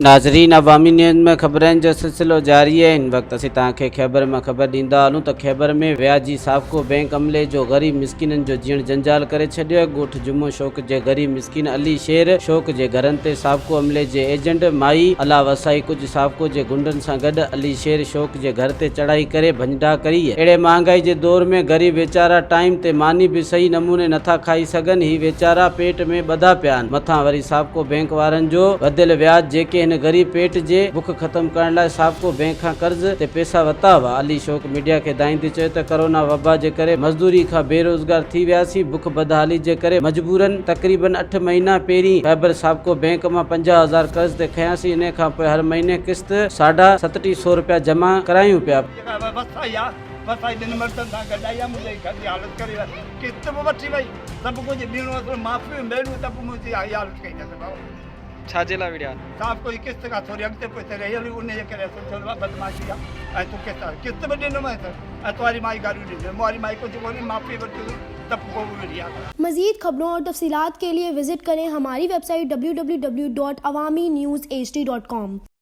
नाज़रीन, अवामी न्यूज़ में ख़बरनि जो सिलसिलो जारी है। इन वक्त असीं तव्हांखे खैबर में ख़बर ॾींदा हलूं त खैबर में व्याजी साफ़को बैंक अमले जो ग़रीब मिस्किननि जो जीअण जंजाल करे छॾियो आहे। ॻोठ जुमो शौक़ जे ग़रीब मिस्किन अली शेर शौक़ जे घरनि ते साफ़को अमले जे एजेंट माई अला वसाई कुझु साफ़को जे गुंडनि सां गॾु अली शेर शौक़ जे घर ते चढ़ाई करे भंजडा करी आहे। अहिड़े महांगाई जे दौर में ग़रीब वेचारा टाइम ते मानी बि सही नमूने नथा खाई सघनि। ही वेचारा पेट में ॿधा पिया आहिनि, मथां वरी साफ़को बैंक वारनि जो वधियल व्याज जेके हिन गरीब पेट जे बुख ख़त्म करण लाइ साफ़को बैंक खां कर्ज़ ते पैसा वरिता हुआ। अली शौक़ मीडिया खे दाईंदे चयो त कोरोना वबा जे करे मज़दूरी खां बेरोज़गार थी वियासीं। बुख बदहाली जे करे मजबूरन तक़रीबन 8 महीना पहिरीं खैबर साफ़को बैंक मां 50,000 कर्ज़ ते खयासीं। इन खां पोइ हर महीने किस्त 3750 रुपया जमा करायूं पिया। वसाई दिन मर्दन सां गॾाया मुंहिंजे घर जी हालत करे किस्त बि वठी वई, सभु कुझु ॿीणो माफ़ी मिलूं त पोइ मुंहिंजी हालत कई अथसि भाऊ। छाजे लाइ विड़िया साफ़ कोई किस्त खां थोरी अॻिते पोइ रही हली, उन जे करे सोचियो बदमाशी आहे। ऐं तूं किस्त बि ॾिनोमांसि ऐं तुम्हारी माई गारियूं ॾिनी, मुआरी माई कुझु कोन्हे, माफ़ी वरिती त पोइ बि विड़िया। मज़ीद खबरों और तफसीलात के लिए विजिट करें हमारी वेबसाइट www.awamiNewsHD.com।